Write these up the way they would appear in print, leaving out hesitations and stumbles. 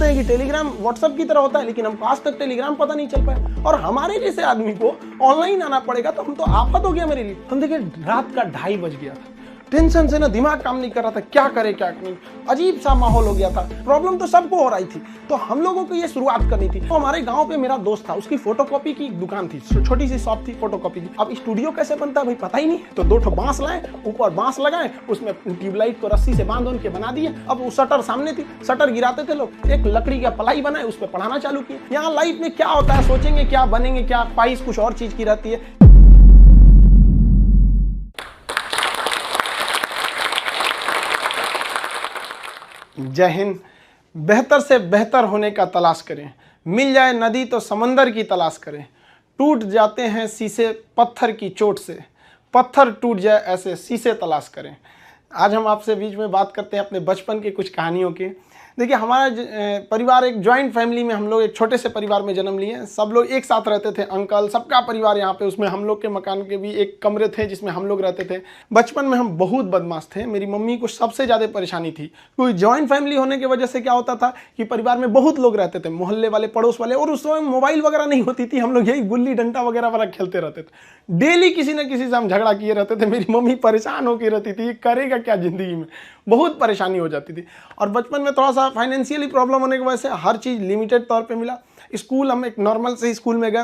बोलते हैं कि टेलीग्राम व्हाट्सएप की तरह होता है, लेकिन हमको आज तक टेलीग्राम पता नहीं चल पाया। और हमारे जैसे आदमी को ऑनलाइन आना पड़ेगा तो हम तो आफत हो गया मेरे लिए। हम देखिए रात का 2:30 बज गया था, टेंशन से ना दिमाग काम नहीं कर रहा था, क्या करे क्या नहीं, अजीब सा माहौल हो गया था। प्रॉब्लम तो सबको हो रही थी, तो हम लोगों को ये शुरुआत करनी थी। तो हमारे गांव पे मेरा दोस्त था, उसकी फोटोकॉपी की दुकान थी, छोटी सी शॉप थी फोटोकॉपी की। अब स्टूडियो कैसे बनता है भाई पता ही नहीं, तो 2 ठो बांस लाए, ऊपर बांस लगाए, उसमें ट्यूबलाइट को रस्सी से बांध के बना दिए। अब वो शटर सामने थी, शटर गिराते थे लोग, एक लकड़ी का पलाई बनाए, उस पर पढ़ाना चालू किया। यहाँ लाइफ में क्या होता है, सोचेंगे क्या बनेंगे, क्या ख्वाहिश कुछ और चीज की रहती है। जय हिंद। बेहतर से बेहतर होने का तलाश करें, मिल जाए नदी तो समंदर की तलाश करें। टूट जाते हैं शीशे पत्थर की चोट से, पत्थर टूट जाए ऐसे शीशे तलाश करें। आज हम आपसे बीच में बात करते हैं अपने बचपन के कुछ कहानियों की। देखिए हमारा परिवार एक जॉइंट फैमिली में, हम लोग एक छोटे से परिवार में जन्म लिए। सब लोग एक साथ रहते थे, अंकल सबका परिवार यहाँ पे, उसमें हम लोग के मकान के भी एक कमरे थे जिसमें हम लोग रहते थे। बचपन में हम बहुत बदमाश थे, मेरी मम्मी को सबसे ज़्यादा परेशानी थी। कोई जॉइंट फैमिली होने की वजह से क्या होता था कि परिवार में बहुत लोग रहते थे, मोहल्ले वाले, पड़ोस वाले, और उस समय मोबाइल वगैरह नहीं होती थी, हम लोग यही गुल्ली डंडा वगैरह वाला खेलते रहते थे। डेली किसी न किसी से हम झगड़ा किए रहते थे। मेरी मम्मी परेशान होकर रहती थी, करेगा क्या ज़िंदगी में, बहुत परेशानी हो जाती थी। और बचपन में थोड़ा सा फाइनेंशियली प्रॉब्लम होने की वजह से हर चीज़ लिमिटेड तौर पे मिला। स्कूल हम एक नॉर्मल से स्कूल में गए,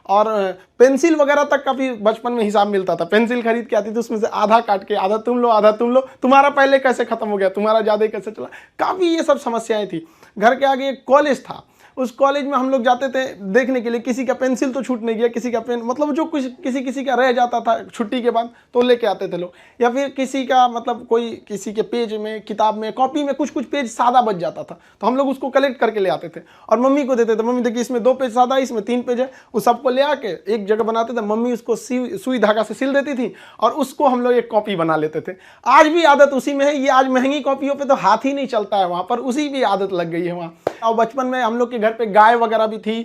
और पेंसिल वगैरह तक का भी बचपन में हिसाब मिलता था। पेंसिल खरीद के आती थी, उसमें से आधा काट के आधा तुम लो आधा तुम लो, तुम्हारा पहले कैसे खत्म हो गया, तुम्हारा ज़्यादा कैसे चला, काफ़ी ये सब समस्याएं थी। घर के आगे एक कॉलेज था, उस कॉलेज में हम लोग जाते थे देखने के लिए, किसी का पेंसिल तो छूट नहीं गया, किसी का पेन, मतलब जो कुछ किसी का रह जाता था छुट्टी के बाद तो लेके आते थे लोग। या फिर किसी का मतलब कोई किसी के पेज में, किताब में, कॉपी में कुछ पेज सादा बच जाता था, तो हम लोग उसको कलेक्ट करके ले आते थे और मम्मी को देते थे। मम्मी देखिए इसमें 2 पेज सादा है, इसमें 3 पेज है, उस सबको ले आके एक जगह बनाते थे। मम्मी उसको सुई धागा से सिल देती थी और उसको हम लोग एक कॉपी बना लेते थे। आज भी आदत उसी में है। ये आज महंगी कॉपियों पर तो हाथ ही नहीं चलता है, वहाँ पर उसी भी आदत लग गई है वहाँ। और बचपन में हम लोग के घर पे गाय वगैरह भी थी,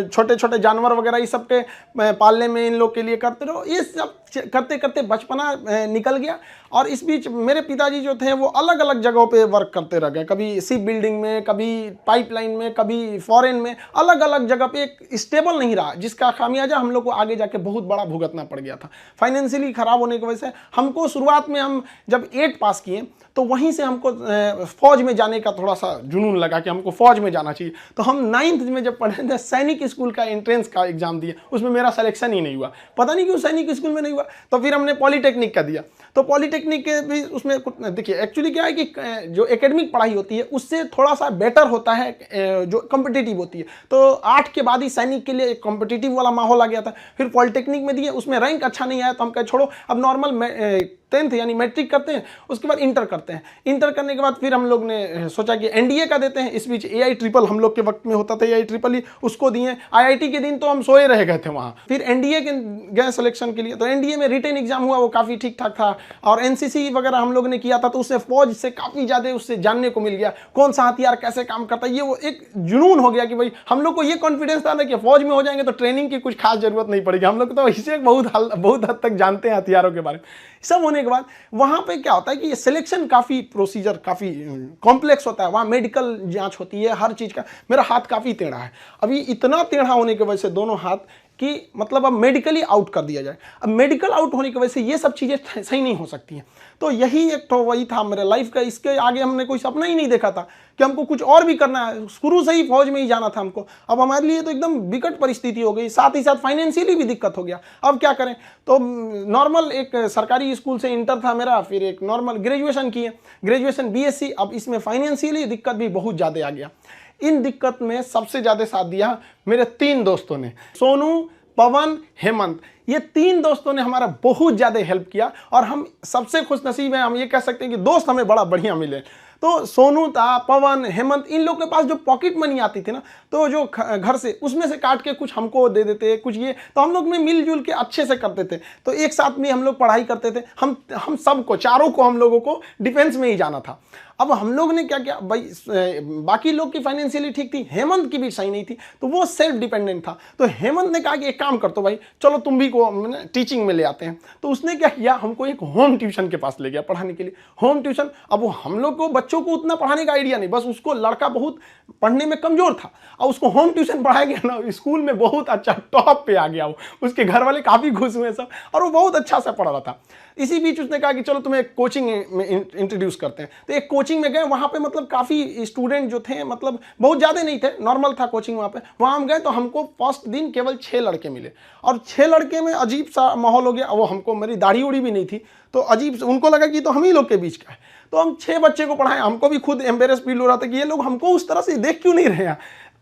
छोटे छोटे जानवर वगैरह, ये सब के पालने में इन लोग के लिए करते रहो। ये सब करते करते बचपना निकल गया। और इस बीच मेरे पिताजी जो थे वो अलग अलग जगहों पे वर्क करते रह गए, कभी शिप बिल्डिंग में, कभी पाइपलाइन में, कभी फॉरेन में, अलग अलग जगह पे। एक स्टेबल नहीं रहा, जिसका खामियाजा हम लोग को आगे जाके बहुत बड़ा भुगतना पड़ गया था। फाइनेंशियली खराब होने की वजह से हमको शुरुआत में, हम जब 8 पास किए तो वहीं से हमको फौज में जाने का थोड़ा सा जुनून लगा कि हमको फौज में जाना चाहिए। तो हम 9th में जब पढ़े थे, सैनिक स्कूल का एंट्रेंस का एग्जाम दिया, उसमें मेरा सिलेक्शन ही नहीं हुआ, पता नहीं क्यों सैनिक स्कूल में नहीं हुआ। तो फिर हमने पॉलीटेक्निक का दिया, तो पॉलीटेक्निक के भी उसमें देखिए एक्चुअली क्या है कि जो एकेडमिक पढ़ाई होती है उससे थोड़ा सा बेटर होता है जो कॉम्पिटिटिव होती है। तो 8 के बाद ही सैनिक के लिए एक कॉम्पिटिटिव वाला माहौल आ गया था। फिर पॉलीटेक्निक में दिए, उसमें रैंक अच्छा नहीं आया तो हम कहे छोड़ो, अब नॉर्मल 10th यानी मैट्रिक करते हैं, उसके बाद इंटर करते हैं। इंटर करने के बाद फिर हम लोग ने सोचा कि एनडीए का देते हैं। इस बीच AI ट्रिपल हम लोग के वक्त में होता था, AI ट्रिपल ही, उसको दिए। IIT के दिन तो हम सोए रह गए थे वहाँ। फिर एनडीए के गए सिलेक्शन के लिए, तो एनडीए में रिटन एग्जाम हुआ, वो काफ़ी ठीक ठाक था। और एनसीसी वगैरह हम लोग ने किया था, तो उससे फौज से काफ़ी ज़्यादा उससे जानने को मिल गया, कौन सा हथियार कैसे काम करता है। ये वो एक जुनून हो गया कि भाई हम लोग को ये कॉन्फिडेंस था ना कि फौज में हो जाएंगे तो ट्रेनिंग की कुछ खास जरूरत नहीं पड़ेगी। हम लोग तो इसे बहुत हद तक जानते हैं हथियारों के बारे में। सब होने के बाद वहाँ पे क्या होता है कि ये सिलेक्शन काफ़ी प्रोसीजर काफ़ी कॉम्प्लेक्स होता है। वहाँ मेडिकल जांच होती है हर चीज़ का। मेरा हाथ काफ़ी टेढ़ा है, अभी इतना टेढ़ा होने की वजह से दोनों हाथ कि मतलब अब मेडिकली आउट कर दिया जाए। अब मेडिकल आउट होने की वजह से ये सब चीज़ें सही नहीं हो सकती हैं। तो यही एक तो वही था मेरे लाइफ का। इसके आगे हमने कोई सपना ही नहीं देखा था कि हमको कुछ और भी करना है। शुरू से ही फौज में ही जाना था हमको। अब हमारे लिए तो एकदम विकट परिस्थिति हो गई, साथ ही साथ फाइनेंशियली भी दिक्कत हो गया। अब क्या करें, तो नॉर्मल एक सरकारी स्कूल से इंटर था मेरा, फिर एक नॉर्मल ग्रेजुएशन किए, ग्रेजुएशन BSc। अब इसमें फाइनेंशियली दिक्कत भी बहुत ज़्यादा आ गया। इन दिक्कत में सबसे ज़्यादा साथ दिया मेरे 3 दोस्तों ने, सोनू, पवन, हेमंत। ये 3 दोस्तों ने हमारा बहुत ज़्यादा हेल्प किया और हम सबसे खुशनसीब हैं। हम ये कह सकते हैं कि दोस्त हमें बड़ा बढ़िया मिले। तो सोनू था, पवन, हेमंत, इन लोग के पास जो पॉकेट मनी आती थी ना, तो जो घर से उसमें से काट के कुछ हमको दे देते, कुछ ये, तो हम लोग में मिलजुल के अच्छे से करते थे। तो एक साथ में हम लोग पढ़ाई करते थे। हम सबको, चारों को, हम लोगों को डिफेंस में ही जाना था। अब हम लोग ने क्या किया भाई, बाकी लोग की फाइनेंशियली ठीक थी, हेमंत की भी सही नहीं थी, तो वो सेल्फ डिपेंडेंट था। तो हेमंत ने कहा कि एक काम कर तो भाई, चलो तुम भी को टीचिंग में ले आते हैं। तो उसने क्या किया, हमको एक होम ट्यूशन के पास ले गया पढ़ाने के लिए। होम ट्यूशन, अब वो हम लोग को बच्चों को उतना पढ़ाने का आइडिया नहीं, बस उसको लड़का बहुत पढ़ने में कमजोर था और उसको होम ट्यूशन पढ़ाया गया ना, स्कूल में बहुत अच्छा टॉप पे आ गया वो, उसके घर वाले काफी खुश हुए सब, और वो बहुत अच्छा से पढ़ रहा था। इसी बीच उसने कहा कि चलो तुम्हें एक कोचिंग में इंट्रोड्यूस करते हैं। तो एक कोचिंग में गए, वहाँ पे मतलब काफ़ी स्टूडेंट जो थे, मतलब बहुत ज़्यादा नहीं थे, नॉर्मल था कोचिंग वहाँ पे। वहाँ हम गए तो हमको फर्स्ट दिन केवल 6 लड़के मिले, और 6 लड़के में अजीब सा माहौल हो गया। वो हमको, मेरी दाढ़ी उड़ी भी नहीं थी, तो अजीब, उनको लगा कि तो हम ही लोग के बीच का है। तो हम 6 बच्चे को पढ़ाएं, हमको भी खुद एम्बेरस फील हो रहा था कि ये लोग हमको उस तरह से देख क्यों नहीं रहे हैं।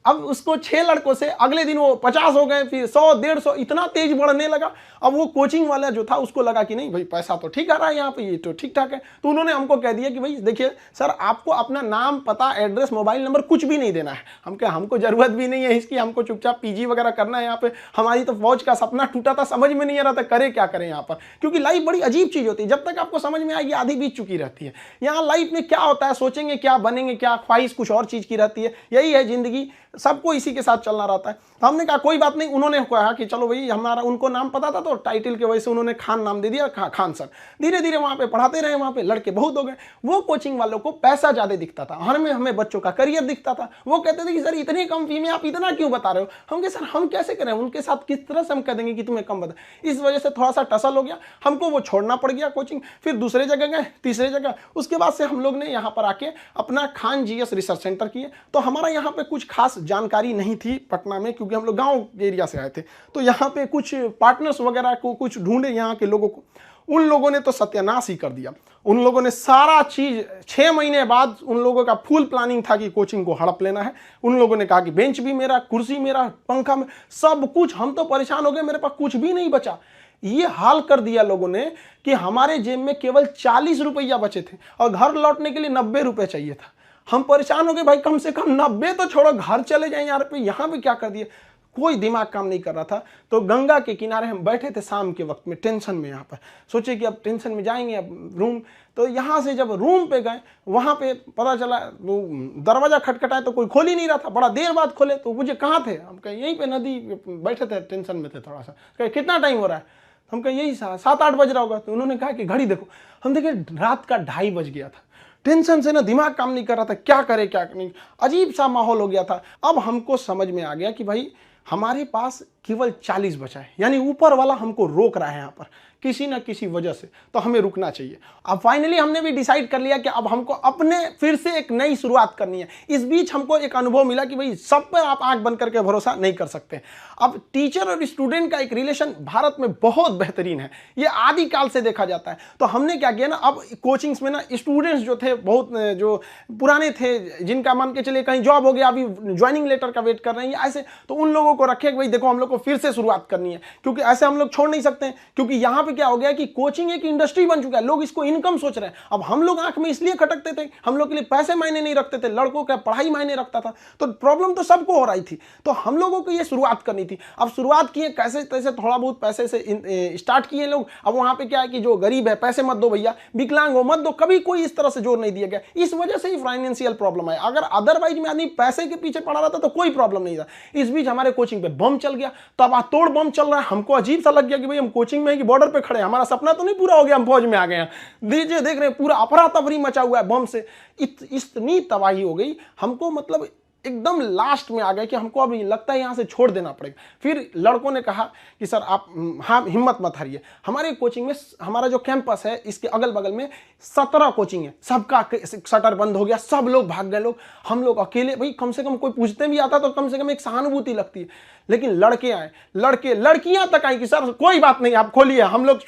अब उसको 6 लड़कों से अगले दिन वो 50 हो गए, फिर 100, 150, इतना तेज बढ़ने लगा। अब वो कोचिंग वाला जो था उसको लगा कि नहीं भाई, पैसा तो ठीक आ रहा है यहाँ पे, ये तो ठीक ठाक है। तो उन्होंने हमको कह दिया कि भाई देखिए सर, आपको अपना नाम, पता, एड्रेस, मोबाइल नंबर कुछ भी नहीं देना है। हम क्या, हमको जरूरत भी नहीं है इसकी, हमको चुपचाप पीजी वगैरह करना है यहाँ पे। हमारी तो फौज का सपना टूटा था, समझ में नहीं आ रहा था करे क्या करें यहाँ पर, क्योंकि लाइफ बड़ी अजीब चीज होती है, जब तक आपको समझ में आएगी आधी बीत चुकी रहती है। यहाँ लाइफ में क्या होता है, सोचेंगे क्या, बनेंगे क्या, ख्वाहिश कुछ और चीज की रहती है। यही है जिंदगी, सबको इसी के साथ चलना रहता है। तो हमने कहा कोई बात नहीं। उन्होंने कहा कि चलो भाई, हमारा उनको नाम पता था तो टाइटल के वजह से उन्होंने खान नाम दे दिया, खान सर। धीरे धीरे वहाँ पे पढ़ाते रहे, वहाँ पे लड़के बहुत हो गए। वो कोचिंग वालों को पैसा ज़्यादा दिखता था, हमें बच्चों का करियर दिखता था। वो कहते थे कि सर इतनी कम फी में आप इतना क्यों बता रहे हो। हम कहे सर हम कैसे करें, उनके साथ किस तरह से हम कह देंगे कि तुम्हें कम बता। इस वजह से थोड़ा सा टसल हो गया, हमको वो छोड़ना पड़ गया कोचिंग। फिर दूसरे जगह गए, तीसरे जगह। उसके बाद से हम लोग ने यहाँ पर आके अपना खान जीएस रिसर्च सेंटर किए। तो हमारा यहाँ पे कुछ खास जानकारी नहीं थी पटना में, क्योंकि हम लोग गांव एरिया से आए थे। तो यहाँ पे कुछ पार्टनर्स वगैरह को कुछ ढूंढे यहाँ के लोगों को, उन लोगों ने तो सत्यानाश ही कर दिया। उन लोगों ने सारा चीज 6 महीने बाद, उन लोगों का फुल प्लानिंग था कि कोचिंग को हड़प लेना है। उन लोगों ने कहा कि बेंच भी मेरा, कुर्सी मेरा, पंखा में, सब कुछ। हम तो परेशान हो गए, मेरे पास कुछ भी नहीं बचा। ये हाल कर दिया लोगों ने कि हमारे जेब में केवल 40 रुपया बचे थे और घर लौटने के लिए 90 रुपये चाहिए था। हम परेशान हो गए, भाई कम से कम 90 तो छोड़ो, घर चले जाए यार, पे यहाँ पे क्या कर दिए। कोई दिमाग काम नहीं कर रहा था। तो गंगा के किनारे हम बैठे थे शाम के वक्त में, टेंशन में। यहाँ पर सोचे कि अब टेंशन में जाएंगे, अब रूम। तो यहाँ से जब रूम पे गए, वहाँ पे पता चला वो दरवाजा खटखटाए तो कोई खोल ही नहीं रहा था। बड़ा देर बाद खोले तो मुझे कहाँ थे, हम कहे यहीं पे नदी बैठे थे, टेंशन में थे थोड़ा सा। कहे कितना टाइम हो रहा है, हम कहे यही 7-8 बज रहा होगा। तो उन्होंने कहा कि घड़ी देखो। हम देखे रात का 2:30 बज गया था। टेंशन से ना दिमाग काम नहीं कर रहा था, क्या करे क्या नहीं, अजीब सा माहौल हो गया था। अब हमको समझ में आ गया कि भाई हमारे पास केवल 40 बचा है, यानी ऊपर वाला हमको रोक रहा है यहाँ पर किसी ना किसी वजह से, तो हमें रुकना चाहिए। अब फाइनली हमने भी डिसाइड कर लिया कि अब हमको अपने फिर से एक नई शुरुआत करनी है। इस बीच हमको एक अनुभव मिला कि भाई सब पर आप आंख बंद करके भरोसा नहीं कर सकते। अब टीचर और स्टूडेंट का एक रिलेशन भारत में बहुत बेहतरीन है, ये आदिकाल से देखा जाता है। तो हमने क्या किया ना, अब कोचिंग्स में ना स्टूडेंट्स जो थे, बहुत जो पुराने थे, जिनका मान के चलिए कहीं जॉब हो गया, अभी ज्वाइनिंग लेटर का वेट कर रहे हैं ऐसे, तो उन लोगों को रखे कि भाई देखो हम लोग को फिर से शुरुआत करनी है, क्योंकि ऐसे हम लोग छोड़ नहीं सकते हैं। क्योंकि यहाँ क्या हो गया कि कोचिंग एक इंडस्ट्री बन चुका है, लोग इसको इनकम सोच रहे हैं। अब हम लोग आंख में इसलिए खटकते थे, हम लोग के लिए पैसे मायने नहीं रखते थे, लड़कों का पढ़ाई मायने रखता था। तो प्रॉब्लम तो सबको हो रही थी, तो हम लोगों को ये शुरुआत करनी थी। अब शुरुआत किए कैसे तैसे, थोड़ा बहुत पैसे से स्टार्ट किए लोग। अब वहां पे क्या है कि जो गरीब है पैसे मत दो भैया, विकलांग हो मत दो, कभी कोई इस तरह से जोर नहीं दिया गया। इस वजह से ही फाइनेंशियल प्रॉब्लम है। अगर अदरवाइज में आदमी पैसे के पीछे पड़ा रहता तो कोई प्रॉब्लम नहीं था। इस बीच हमारे कोचिंग पे बम चल गया, तो अब तोड़ बम चल रहा है। हमको अजीब सा लग गया कि भाई हम कोचिंग में बॉर्डर पे खड़े हैं, हमारा सपना तो नहीं पूरा हो गया, हम फौज में आ गए हैं। दीजिए देख रहे हैं पूरा अफरा तफरी मचा हुआ है बम से। इतनी तबाही हो गई हमको, मतलब एकदम लास्ट में आ गए कि हमको अब लगता है यहाँ से छोड़ देना पड़ेगा। फिर लड़कों ने कहा कि सर आप हाँ हिम्मत मत हारिए। हमारे कोचिंग में, हमारा जो कैंपस है इसके अगल बगल में 17 कोचिंग है, सबका शटर बंद हो गया, सब लोग भाग गए लोग। हम लोग अकेले, भाई कम से कम कोई पूछते भी आता तो कम से कम एक सहानुभूति लगती है। लेकिन लड़के आए, लड़कियां तक आई कि सर कोई बात नहीं आप खोलिए, हम लोग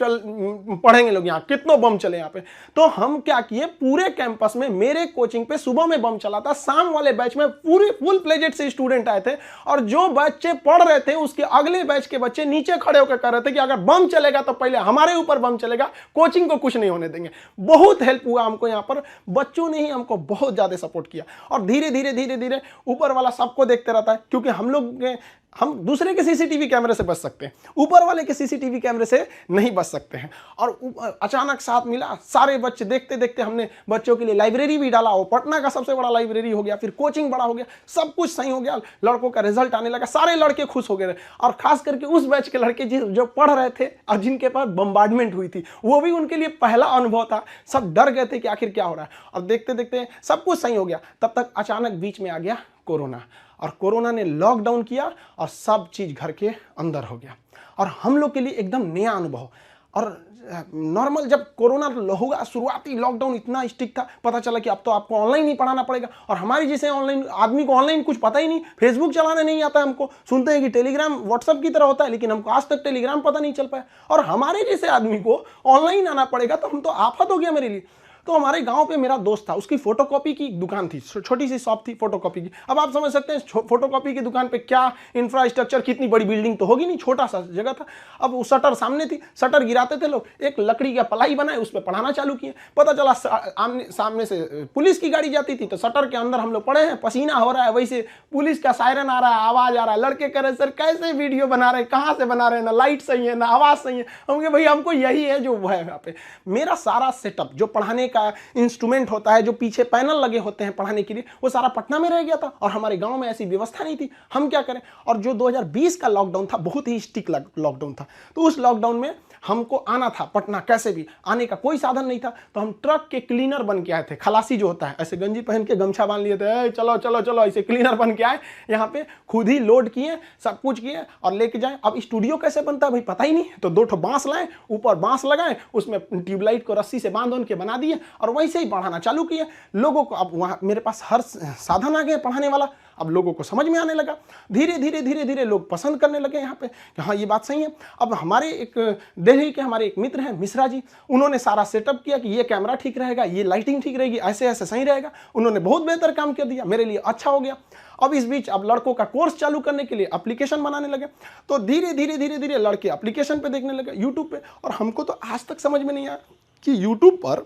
पढ़ेंगे लोग, यहाँ कितनों बम चले यहाँ पे। तो हम क्या किए, पूरे कैंपस में मेरे कोचिंग पे सुबह में बम चला था, शाम वाले बैच में पूरे फुल प्लेजेड से स्टूडेंट आए थे, और जो बच्चे पढ़ रहे थे उसके अगले बैच के बच्चे नीचे खड़े होकर कह रहे थे कि अगर बम चलेगा तो पहले हमारे ऊपर बम चलेगा, कोचिंग को कुछ नहीं होने देंगे। बहुत हेल्प हुआ हमको यहाँ पर, बच्चों ने ही हमको बहुत ज्यादा सपोर्ट किया। और धीरे धीरे ऊपर वाला सबको देखते रहता है, क्योंकि हम लोग हम दूसरे के सीसीटीवी कैमरे से बच सकते हैं, ऊपर वाले के सीसीटीवी कैमरे से नहीं बच सकते हैं। और अचानक साथ मिला, सारे बच्चे देखते देखते हमने बच्चों के लिए लाइब्रेरी भी डाला, वो पटना का सबसे बड़ा लाइब्रेरी हो गया, फिर कोचिंग बड़ा हो गया, सब कुछ सही हो गया, लड़कों का रिजल्ट आने लगा, सारे लड़के खुश हो गए। और खास करके उस बैच के लड़के जो पढ़ रहे थे और जिनके पास बम्बार्डमेंट हुई थी, वो भी उनके लिए पहला अनुभव था। सब डर गए थे कि आखिर क्या हो रहा है, और देखते देखते सब कुछ सही हो गया। तब तक अचानक बीच में आ गया कोरोना, और कोरोना ने लॉकडाउन किया और सब चीज़ घर के अंदर हो गया, और हम लोग के लिए एकदम नया अनुभव। और नॉर्मल जब कोरोना होगा, शुरुआती लॉकडाउन इतना स्ट्रिक्ट था, पता चला कि अब तो आपको ऑनलाइन ही पढ़ाना पड़ेगा। और हमारी जैसे ऑनलाइन आदमी को ऑनलाइन कुछ पता ही नहीं, फेसबुक चलाने नहीं आता हमको, सुनते हैं कि टेलीग्राम व्हाट्सएप की तरह होता है, लेकिन हमको आज तक टेलीग्राम पता नहीं चल पाया। और हमारे जैसे आदमी को ऑनलाइन आना पड़ेगा, तो हम तो आफत हो गया मेरे लिए। तो हमारे गांव पे मेरा दोस्त था, उसकी फोटोकॉपी की दुकान थी, छोटी सी शॉप थी फोटोकॉपी की। अब आप समझ सकते हैं फोटोकॉपी की दुकान पे क्या इंफ्रास्ट्रक्चर, कितनी बड़ी बिल्डिंग तो होगी नहीं, छोटा सा जगह था। अब वो शटर सामने थी, शटर गिराते थे लोग, एक लकड़ी का पलाई बनाए, उस पर पढ़ाना चालू किए। पता चला सामने से पुलिस की गाड़ी जाती थी, तो शटर के अंदर हम लोग पड़े हैं, पसीना हो रहा है, वैसे पुलिस का सायरन आ रहा है, आवाज आ रहा है। लड़के कह रहे सर कैसे वीडियो बना रहे हैं, कहाँ से बना रहे हैं, ना लाइट सही है ना आवाज सही है। हम कहे भाई हमको यही है जो है यहाँ पे। मेरा सारा सेटअप जो पढ़ाने का इंस्ट्रूमेंट होता है, जो पीछे पैनल लगे होते हैं पढ़ाने के लिए, वो सारा पटना में रह गया था, और हमारे गांव में ऐसी व्यवस्था नहीं थी। हम क्या करें। और जो 2020 का लॉकडाउन था, बहुत ही स्ट्रिक्ट लॉकडाउन था, तो उस लॉकडाउन में हमको आना था पटना, कैसे भी आने का कोई साधन नहीं था। तो हम ट्रक के क्लीनर बन के आए थे, खलासी जो होता है, ऐसे गंजी पहन के गमछा बांध लिए थे, चलो चलो चलो, ऐसे क्लीनर बन के आए यहाँ पे, खुद ही लोड किए, सब कुछ किए और लेके जाए। अब स्टूडियो कैसे बनता है भाई पता ही नहीं, तो 2 ठो बांस लाए, ऊपर बांस लगाए, उसमें ट्यूबलाइट को रस्सी से बांध के बना दिए, और वैसे ही पढ़ाना चालू किए लोगों को। अब वहाँ मेरे पास हर साधन आ गए पढ़ाने वाला, अब लोगों को समझ में आने लगा। धीरे धीरे धीरे धीरे लोग पसंद करने लगे यहाँ पे कि हाँ ये बात सही है। अब हमारे एक दिल्ली के हमारे एक मित्र हैं मिश्रा जी, उन्होंने सारा सेटअप किया कि ये कैमरा ठीक रहेगा, ये लाइटिंग ठीक रहेगी, ऐसे ऐसे सही रहेगा। उन्होंने बहुत बेहतर काम कर दिया, मेरे लिए अच्छा हो गया। अब इस बीच अब लड़कों का कोर्स चालू करने के लिए एप्लीकेशन बनाने लगे, तो धीरे धीरे धीरे धीरे लड़के एप्लीकेशन पे देखने लगे यूट्यूब पे। और हमको तो आज तक समझ में नहीं आया कि यूट्यूब पर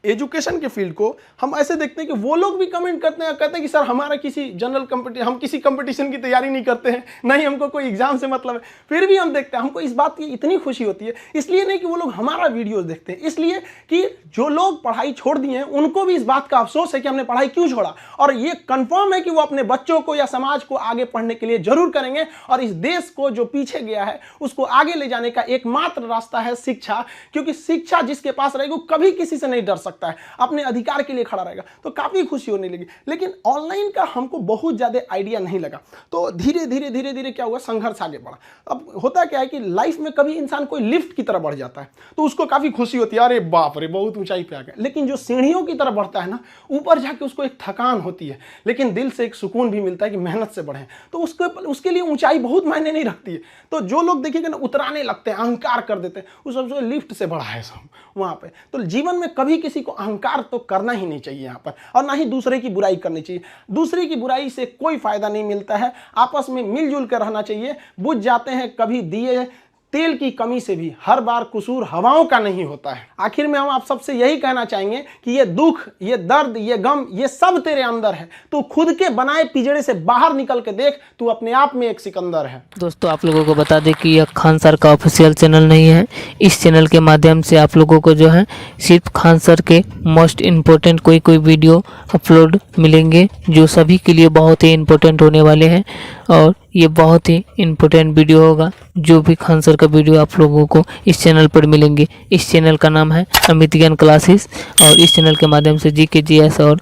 एजुकेशन के फील्ड को हम ऐसे देखते हैं कि वो लोग भी कमेंट करते हैं, कहते हैं कि सर हमारा किसी जनरल कंपटीशन, हम किसी कंपटीशन की तैयारी नहीं करते हैं, नहीं हमको कोई एग्जाम से मतलब है, फिर भी हम देखते हैं। हमको इस बात की इतनी खुशी होती है, इसलिए नहीं कि वो लोग हमारा वीडियोस देखते हैं, इसलिए कि जो लोग पढ़ाई छोड़ दिए हैं उनको भी इस बात का अफसोस है कि हमने पढ़ाई क्यों छोड़ा। और ये कंफर्म है कि वो अपने बच्चों को या समाज को आगे पढ़ने के लिए जरूर करेंगे, और इस देश को जो पीछे गया है उसको आगे ले जाने का एकमात्र रास्ता है शिक्षा। क्योंकि शिक्षा जिसके पास रहेगी वो कभी किसी से नहीं डर सकता है, अपने अधिकार के लिए खड़ा रहेगा। तो काफी खुशी होने लगी। लेकिन ऑनलाइन का हमको बहुत ज्यादा आइडिया नहीं लगा, तो धीरे धीरे धीरे धीरे क्या हुआ, संघर्ष आगे बढ़ा। अब होता क्या है कि लाइफ में कभी इंसान कोई लिफ्ट की तरफ बढ़ जाता है तो उसको काफी खुशी होती है, अरे बाप रे बहुत ऊंचाई पे आ गया। लेकिन जो सीढ़ियों की तरफ बढ़ता है ना, ऊपर जाके उसको एक थकान होती है, लेकिन दिल से एक सुकून भी मिलता है कि मेहनत से बढ़े, तो उसके लिए ऊंचाई बहुत मायने नहीं रखती है। तो जो लोग देखिएगा ना उतराने लगते हैं, अहंकार कर देते हैं, उस सबसे लिफ्ट से बढ़ा है सब वहां पे। तो जीवन में कभी किसी को अहंकार तो करना ही नहीं चाहिए यहाँ पर, और ना ही दूसरे की बुराई करनी चाहिए। दूसरे की बुराई से कोई फायदा नहीं मिलता है, आपस में मिलजुल कर रहना चाहिए। बुझ जाते हैं कभी दिए तेल की कमी से भी, हर बार कसूर हवाओं का नहीं होता है। आखिर में हम आप सबसे यही कहना चाहेंगे कि ये दुख, ये दर्द, ये गम, ये सब तेरे अंदर है। तू खुद के बनाए पिंजरे से बाहर निकल के देख, तू अपने आप में एक सिकंदर है। दोस्तों आप लोगों को बता दें कि यह खान सर का ऑफिशियल चैनल नहीं है। इस चैनल के माध्यम से आप लोगों को जो है सिर्फ खान सर के मोस्ट इम्पोर्टेंट कोई वीडियो अपलोड मिलेंगे, जो सभी के लिए बहुत ही इम्पोर्टेंट होने वाले हैं। और ये बहुत ही इम्पोर्टेंट वीडियो होगा, जो भी खान सर का वीडियो आप लोगों को इस चैनल पर मिलेंगे। इस चैनल का नाम है अमित ज्ञान क्लासेस, और इस चैनल के माध्यम से जीके, जीएस और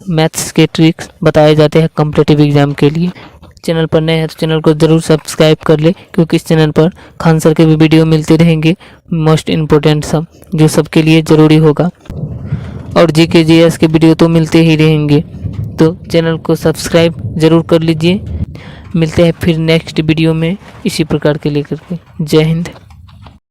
मैथ्स के ट्रिक्स बताए जाते हैं कॉम्पिटिटिव एग्जाम के लिए। चैनल पर नए हैं तो चैनल को ज़रूर सब्सक्राइब कर ले, क्योंकि इस चैनल पर खान सर के भी वीडियो मिलते रहेंगे, मोस्ट इम्पोर्टेंट सब, जो सबके लिए ज़रूरी होगा। और जीके, जीएस के वीडियो तो मिलते ही रहेंगे, तो चैनल को सब्सक्राइब ज़रूर कर लीजिए। मिलते हैं फिर नेक्स्ट वीडियो में इसी प्रकार के लेकर के। जय हिंद।